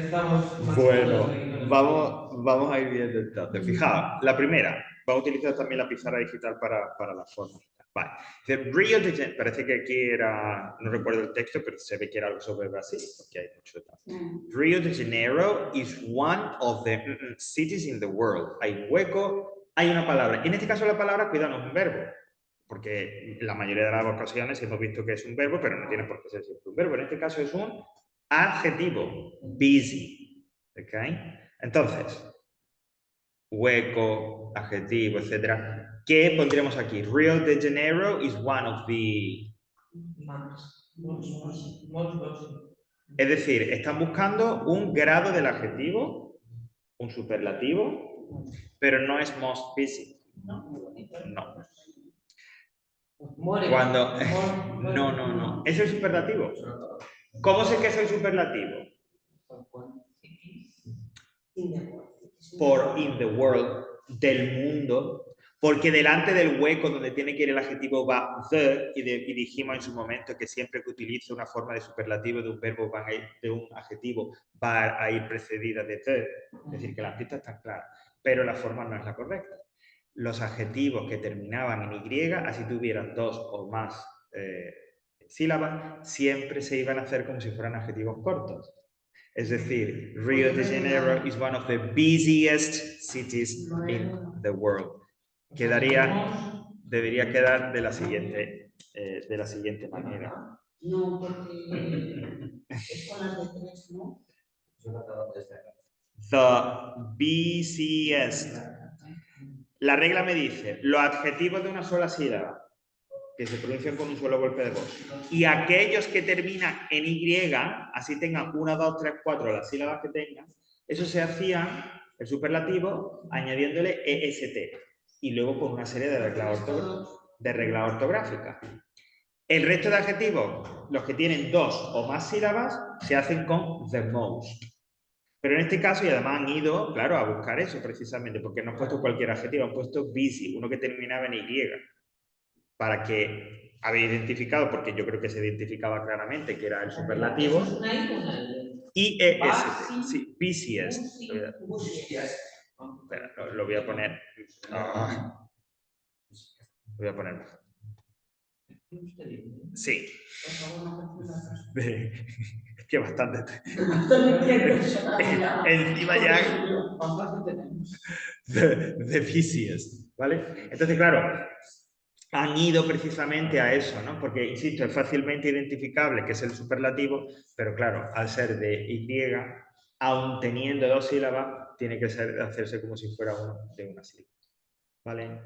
Estamos más Bueno, cómodos aquí con el vamos, vamos a ir viendo entonces. Fijaos, la primera, vamos a utilizar también la pizarra digital para la forma. Vale. Dice, Rio de Janeiro, parece que aquí era, no recuerdo el texto, pero se ve que era algo sobre Brasil, porque hay mucho tal. Rio de Janeiro is one of the cities in the world. Hay un hueco, hay una palabra. En este caso la palabra, cuidado, no es un verbo, porque la mayoría de las ocasiones hemos visto que es un verbo, pero no tiene por qué ser siempre un verbo. En este caso es un adjetivo, busy. ¿Ok? Entonces, hueco, adjetivo, etcétera. ¿Qué pondremos aquí? Rio de Janeiro is one of the... Es decir, están buscando un grado del adjetivo, un superlativo, pero no es most busy. No. Cuando... No. ¿Es el superlativo? ¿Cómo sé que es el superlativo? Por in the world, del mundo, porque delante del hueco donde tiene que ir el adjetivo va the, y dijimos en su momento que siempre que utilice una forma de superlativo de un verbo, de un adjetivo, va a ir precedida de the, es decir, que las pistas están claras, pero la forma no es la correcta. Los adjetivos que terminaban en Y, así tuvieran dos o más sílabas, siempre se iban a hacer como si fueran adjetivos cortos. Es decir, Rio de Janeiro is one of the busiest cities in the world. Debería quedar de la siguiente manera. No, porque es con las de tres, ¿no? The busiest. La regla me dice, los adjetivos de una sola sílaba, que se pronuncian con un solo golpe de voz, y aquellos que terminan en Y, así tengan 1, 2, 3, 4, las sílabas que tengan, eso se hacía, el superlativo, añadiéndole EST, y luego con una serie de reglas ortográficas. El resto de adjetivos, los que tienen 2 o más sílabas, se hacen con the most. Pero en este caso, y además han ido, claro, a buscar eso precisamente, porque no han puesto cualquier adjetivo, han puesto busy, uno que terminaba en Y, para que habéis identificado, porque yo creo que se identificaba claramente que era el superlativo. IEST, sí, busiest. Espera, lo voy a poner. Lo voy a poner. Sí. Que bastante. Encima ya. The busiest, ¿vale? Entonces, claro, han ido precisamente a eso, ¿no? Porque, insisto, es fácilmente identificable que es el superlativo, pero claro, al ser de Y, aun teniendo 2 sílabas, tiene que hacerse como si fuera uno de una sílaba, ¿vale?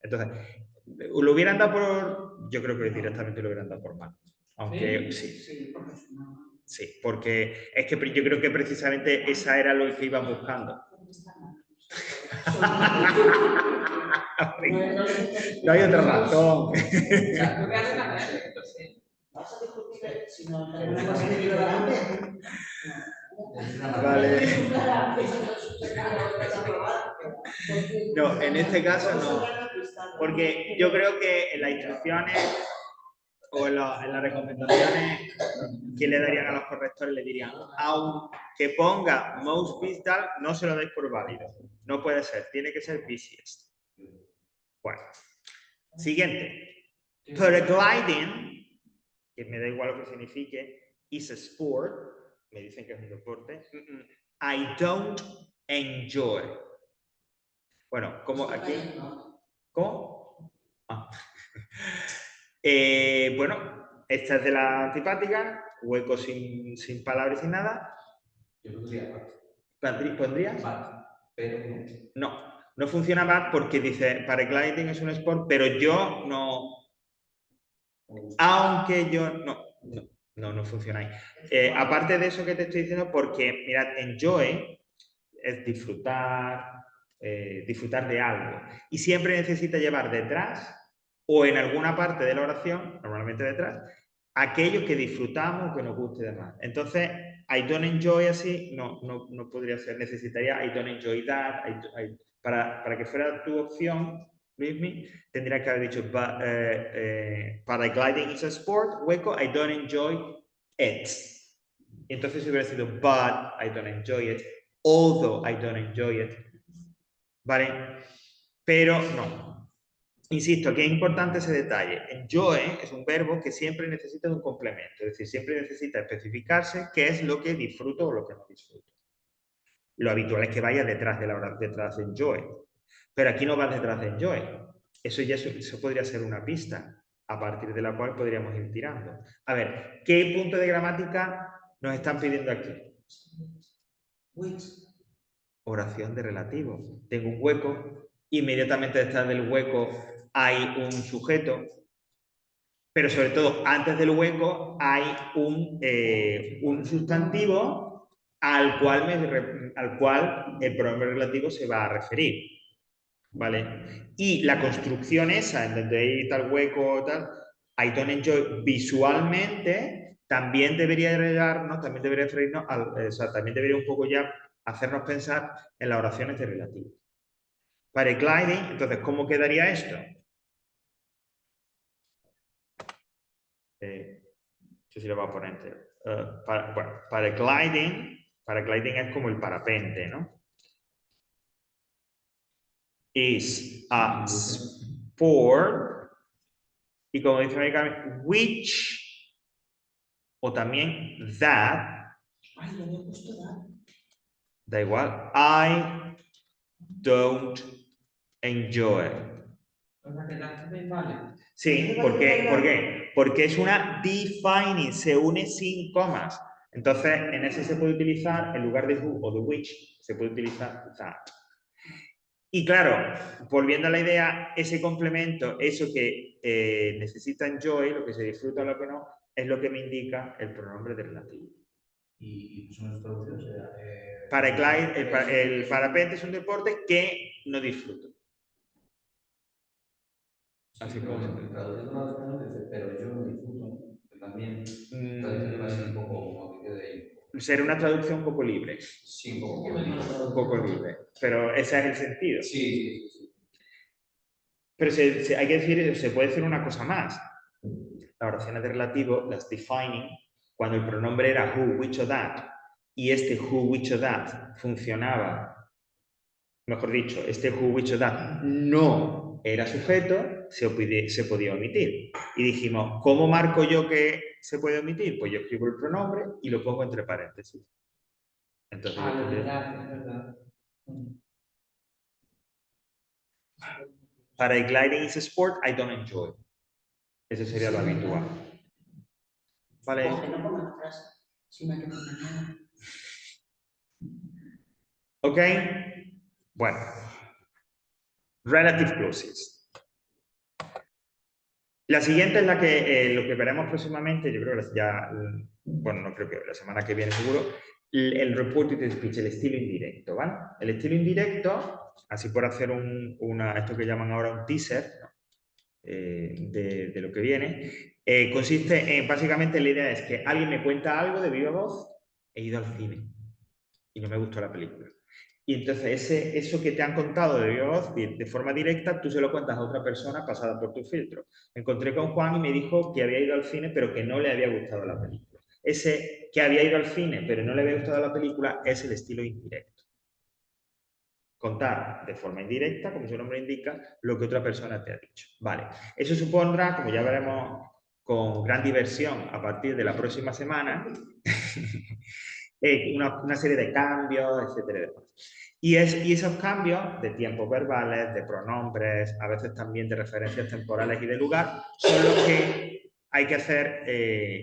Entonces, ¿lo hubieran dado por...? Yo creo que directamente lo hubieran dado por mal. Aunque sí, porque es que yo creo que precisamente esa era lo que iban buscando. No hay otra razón. Vale. No, en este caso no. Porque yo creo que en las instrucciones o en las recomendaciones que le darían a los correctores, le dirían, aunque ponga most busy, no se lo deis por válido. No puede ser, tiene que ser busiest. Bueno, siguiente. Paragliding, que me da igual lo que signifique, is a sport, me dicen que es un deporte. I don't enjoy. Bueno, como aquí... ¿Cómo? Bueno, esta es de la antipática, hueco sin palabras y sin nada. Yo pondría ¿Pondrías? pero no funciona bad porque dice paragliding es un sport, pero yo no. Aunque yo no funciona ahí. Aparte de eso que te estoy diciendo, porque mirad, enjoy es disfrutar, disfrutar de algo. Y siempre necesita llevar detrás, o en alguna parte de la oración, normalmente detrás, aquello que disfrutamos o que nos guste de más. Entonces, I don't enjoy así, no podría ser. Necesitaría I don't enjoy that. Para que fuera tu opción, Luismi, tendría que haber dicho paragliding is a sport, hueco, I don't enjoy it. Entonces hubiera sido but I don't enjoy it although I don't enjoy it. ¿Vale? Pero no. Insisto, aquí es importante ese detalle. Enjoy es un verbo que siempre necesita de un complemento, es decir, siempre necesita especificarse qué es lo que disfruto o lo que no disfruto. Lo habitual es que vaya detrás de detrás de enjoy. Pero aquí no va detrás de enjoy. Eso podría ser una pista a partir de la cual podríamos ir tirando. A ver, ¿qué punto de gramática nos están pidiendo aquí? Which. Oración de relativo. Tengo un hueco, inmediatamente detrás del hueco hay un sujeto, pero sobre todo antes del hueco hay un sustantivo al cual el pronombre relativo se va a referir. ¿Vale? Y la construcción esa, en donde hay tal hueco, tal, I don't enjoy, visualmente, también debería referirnos, o sea, también debería un poco ya hacernos pensar en las oraciones de relativo. Para el gliding, entonces, ¿cómo quedaría esto? Yo sí lo voy a poner entero. Bueno, para el gliding es como el parapente, ¿no? Is a sport, y como dice americano, which, o también that, Ay, le había puesto that. da igual, I don't enjoy. O sea, que también vale. Sí, ¿por qué? Porque es una defining, se une sin comas. Entonces, en ese se puede utilizar, en lugar de who o de which, se puede utilizar that. Y claro, volviendo a la idea, ese complemento, eso que necesita enjoy, lo que se disfruta o lo que no, es lo que me indica el pronombre de relativo. Y son las traducciones. Para el parapente es un deporte que no disfruto. Así como traduciendo al español dice, pero yo no disfruto, ¿no? Que también está diciendo así un poco como que quede ahí. Será una traducción un poco libre. Sí, un poco libre. Un poco libre. Pero ese es el sentido. Sí. Pero hay que decir, se puede decir una cosa más. Las oraciones de relativo, las defining, cuando el pronombre era who, which o that, y este who, which o that funcionaba, mejor dicho, este who, which o that no era sujeto, se podía omitir. Y dijimos, ¿cómo marco yo que se puede omitir? Pues yo escribo el pronombre y lo pongo entre paréntesis. Entonces, Es verdad. para el gliding is a sport, I don't enjoy. Eso sería lo habitual. ¿Vale? O que no ponga la frase, sino que ponga nada. ¿Ok? Bueno. Relative clauses. La siguiente es la que lo que veremos próximamente, yo creo que ya, bueno, no creo que la semana que viene seguro, el reported speech, el estilo indirecto, ¿vale? El estilo indirecto, así por hacer esto que llaman ahora un teaser, ¿no? De lo que viene, consiste en, básicamente la idea es que alguien me cuenta algo de viva voz, he ido al cine y no me gustó la película. Y entonces eso que te han contado de viva voz, de forma directa, tú se lo cuentas a otra persona pasada por tu filtro. Me encontré con Juan y me dijo que había ido al cine pero que no le había gustado la película. Ese que había ido al cine pero no le había gustado la película es el estilo indirecto. Contar de forma indirecta, como su nombre indica, lo que otra persona te ha dicho. Vale, eso supondrá, como ya veremos con gran diversión a partir de la próxima semana, una serie de cambios, etcétera. Y esos cambios de tiempos verbales, de pronombres, a veces también de referencias temporales y de lugar, son los que hay que hacer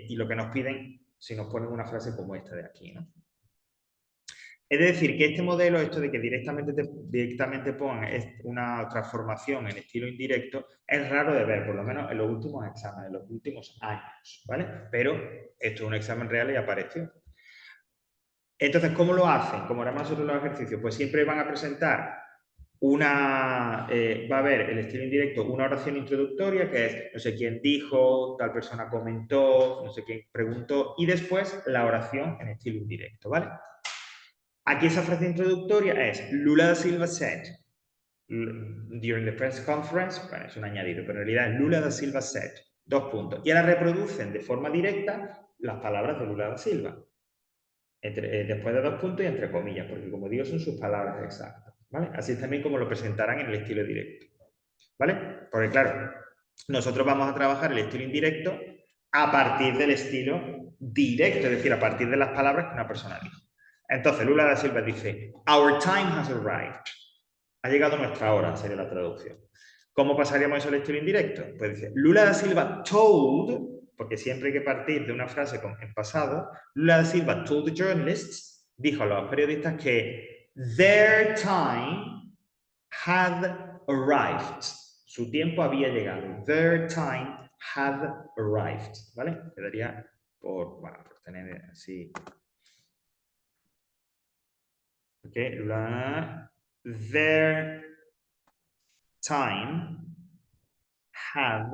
y lo que nos piden si nos ponen una frase como esta de aquí, ¿no? Es decir, que este modelo, esto de que directamente pongan una transformación en estilo indirecto, es raro de ver, por lo menos en los últimos exámenes, en los últimos años, ¿vale? Pero esto es un examen real y apareció. Entonces, ¿cómo lo hacen? ¿Cómo haremos nosotros los ejercicios? Pues siempre van a presentar va a haber el estilo indirecto, una oración introductoria que es no sé quién dijo, tal persona comentó, no sé quién preguntó, y después la oración en estilo indirecto, ¿vale? Aquí esa frase introductoria es Lula da Silva said during the press conference, bueno, es un añadido, pero en realidad es Lula da Silva said, 2 puntos. Y ahora reproducen de forma directa las palabras de Lula da Silva. después de 2 puntos y entre comillas, porque como digo, son sus palabras exactas, ¿vale? Así es también como lo presentarán en el estilo directo, ¿vale? Porque claro, nosotros vamos a trabajar el estilo indirecto a partir del estilo directo, es decir, a partir de las palabras que una persona dijo. Entonces, Lula da Silva dice, "Our time has arrived". Ha llegado nuestra hora, sería la traducción. ¿Cómo pasaríamos eso al estilo indirecto? Pues dice, Lula da Silva told, porque siempre hay que partir de una frase en pasado, Lula da Silva told the journalists, dijo a los periodistas que their time had arrived. Su tiempo había llegado. Their time had arrived. ¿Vale? Quedaría por tener así. Ok, their time had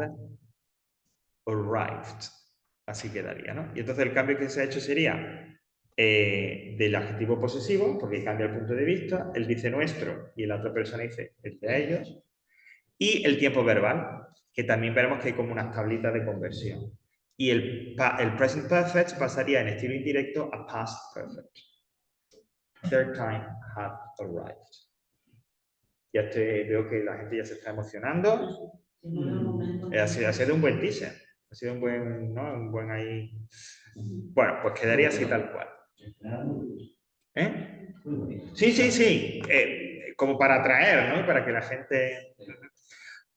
arrived. Así quedaría, ¿no? Y entonces el cambio que se ha hecho sería del adjetivo posesivo, porque cambia el punto de vista, él dice nuestro y la otra persona dice el de ellos, y el tiempo verbal, que también veremos que hay como unas tablitas de conversión. Y el present perfect pasaría en estilo indirecto a past perfect. Their time had arrived. Ya veo que la gente ya se está emocionando. Ha sido un buen teaser. Ha sido un buen, ¿no? Un buen ahí. Bueno, pues quedaría así tal cual. ¿Eh? Sí, sí, sí. Como para atraer, ¿no? Para que la gente...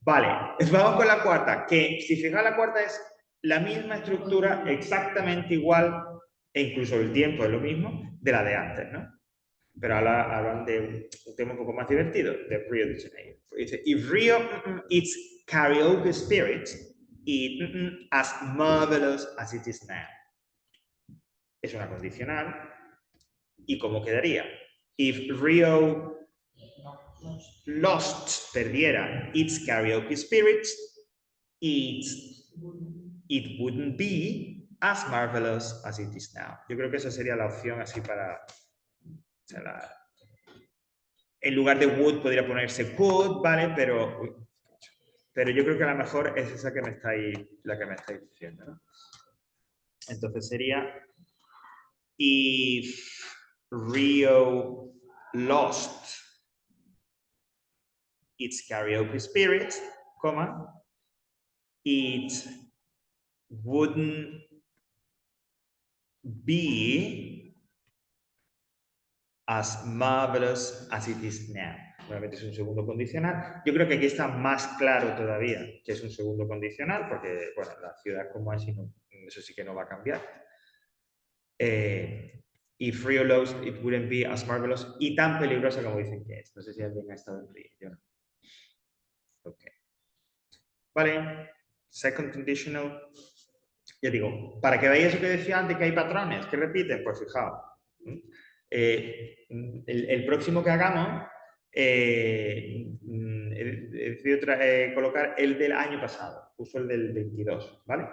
Vale, vamos con la cuarta, que si fijáis la cuarta es la misma estructura, exactamente igual, e incluso el tiempo es lo mismo, de la de antes, ¿no? Pero ahora hablan de un tema un poco más divertido, de Rio de Janeiro. Dice, if Rio it's karaoke spirit, it as marvelous as it is now. Es una condicional. ¿Y cómo quedaría? If Rio lost, perdiera its karaoke spirit, it wouldn't be as marvelous as it is now. Yo creo que esa sería la opción así para... O sea, en lugar de would podría ponerse could, ¿vale? Pero yo creo que a lo mejor es esa que me estáis diciendo, ¿no? Entonces sería if Rio lost its karaoke spirit, comma, it wouldn't be as marvelous as it is now. Nuevamente es un segundo condicional. Yo creo que aquí está más claro todavía que es un segundo condicional, porque, bueno, la ciudad como es, eso sí que no va a cambiar. If Rio lost, it wouldn't be as marvelous y tan peligrosa como dicen que es. No sé si alguien ha estado en Río, yo no. Ok. Vale. Second conditional. Ya digo, para que veáis eso que decía antes, que hay patrones que repiten, pues fijaos. El próximo que hagamos, he decidido colocar el del año pasado, uso el del 22, ¿vale?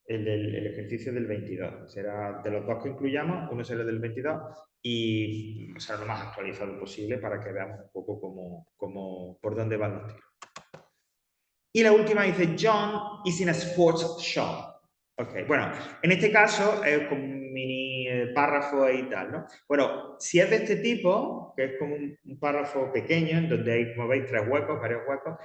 El ejercicio del 22. Será de los dos que incluyamos, uno será el del 22 y será lo más actualizado posible para que veamos un poco por dónde van los tiros. Y la última dice, John is in a sports shop. Ok, bueno, en este caso es como un mini párrafo y tal, ¿no? Bueno, si es de este tipo, que es como un párrafo pequeño, en donde hay, como veis, varios huecos,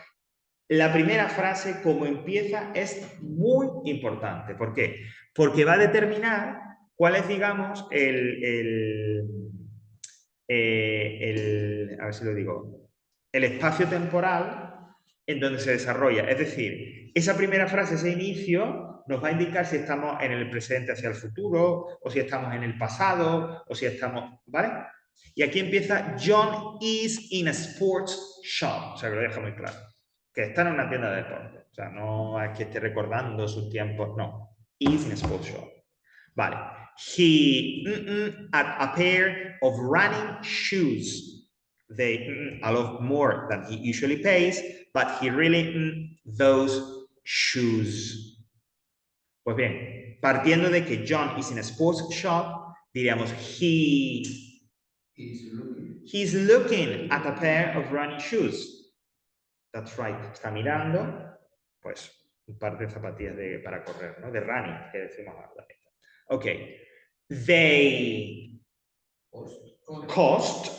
la primera frase, como empieza, es muy importante. ¿Por qué? Porque va a determinar cuál es, digamos, a ver si lo digo, el espacio temporal en donde se desarrolla. Es decir, esa primera frase, ese inicio, nos va a indicar si estamos en el presente hacia el futuro, o si estamos en el pasado, o si estamos... ¿Vale? Y aquí empieza, John is in a sports shop. O sea, que lo deja muy claro. Que está en una tienda de deporte. O sea, no es que esté recordando sus tiempos, no. Is in a sports shop. Vale. He had a pair of running shoes. They a lot more than he usually pays, but he really those shoes. Pues bien, partiendo de que John is in a sports shop, diríamos he's looking at a pair of running shoes. That's right. Está mirando, pues, un par de zapatillas para correr, ¿no? De running, que decimos ahora. Ok. They cost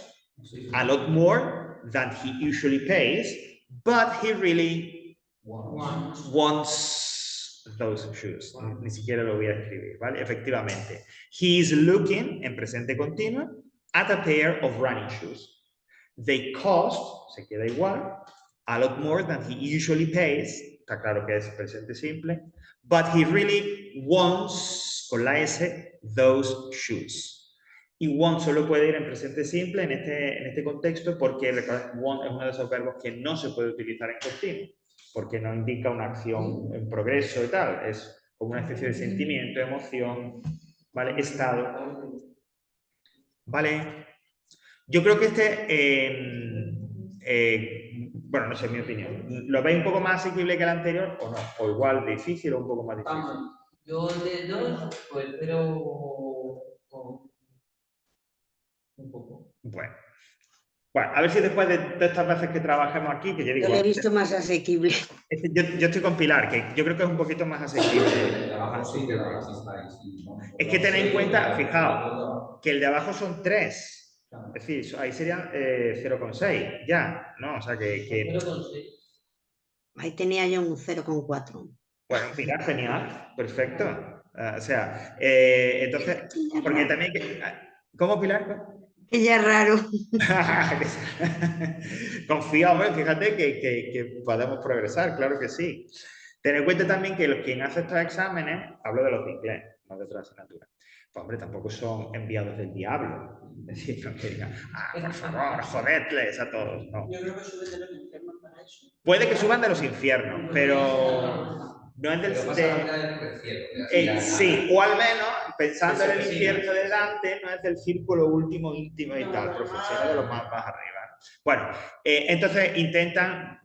a lot more than he usually pays, but he really wants those shoes. Ni siquiera lo voy a escribir, ¿vale? Efectivamente. He is looking, en presente continuo, at a pair of running shoes. They cost, se queda igual, a lot more than he usually pays. Está claro que es presente simple. But he really wants, con la S, those shoes. Y want solo puede ir en presente simple en este contexto porque recordad, want es uno de esos verbos que no se puede utilizar en continuo, porque no indica una acción en progreso y tal, es como una especie de sentimiento, emoción, ¿vale? Estado. ¿Vale? Yo creo que bueno, no sé, mi opinión. ¿Lo veis un poco más asequible que el anterior o no? O igual difícil o un poco más difícil. Vamos, yo de 2, pues espero un poco. Bueno, a ver si después de estas veces que trabajemos aquí, que yo digo... Yo lo he visto más asequible. Yo estoy con Pilar, que yo creo que es un poquito más asequible. Es que tened en cuenta, fijaos, que el de abajo son 3. Es decir, ahí serían 0,6 ya, ¿no? O sea que... 0,6. Ahí tenía yo un 0,4. Bueno, mira, genial, perfecto. O sea, entonces, porque también... ¿Cómo, Pilar? Ella es raro. Confía, hombre, fíjate que podemos progresar, claro que sí. Ten en cuenta también que quien hace estos exámenes, hablo de los de inglés, no de otras asignaturas, pues hombre, tampoco son enviados del diablo. Es decir, no que digan, por favor, jodedles a todos. No. Yo creo que suben de los infiernos para eso. Puede que suban de los infiernos, pero no es del... sí, o al menos, pensando en el infierno de Dante, no es del círculo último, íntimo y tal, profesional de los más arriba. Bueno, entonces intentan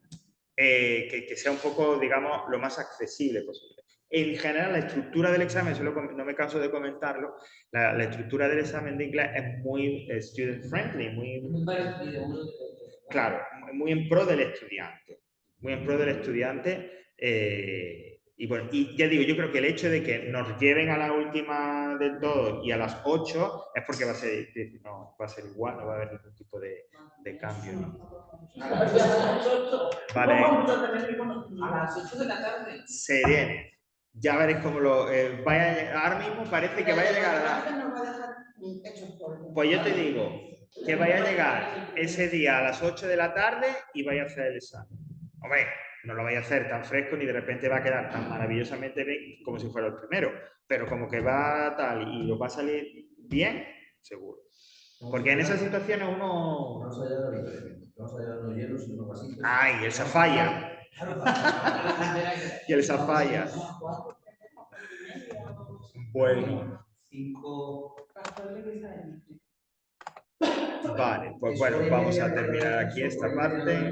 que sea un poco, digamos, lo más accesible posible. En general, la estructura del examen, no me canso de comentarlo, la estructura del examen de inglés es muy student friendly, muy... Claro, muy en pro del estudiante. Muy en pro del estudiante. Y bueno, y ya digo, yo creo que el hecho de que nos lleven a la última del todo y a las 8 es porque va a ser igual, no va a haber ningún tipo de cambio, ¿no? Vale. A las 8 de la tarde. Se viene. Ya veréis cómo ahora mismo parece que vaya a llegar a la... Pues yo te digo que vaya a llegar ese día a las 8 de la tarde y vaya a hacer el examen. Hombre, no lo vaya a hacer tan fresco ni de repente va a quedar tan maravillosamente bien como si fuera el primero, pero como que va tal y lo va a salir bien, seguro. Porque en esas situaciones uno... Vamos allá de la diferencia. Vamos allá de los hielos y unos vasitos. ¡Ay, esa falla! Y el Zafaya. Bueno. 5. Vale, pues bueno, vamos a terminar aquí esta parte.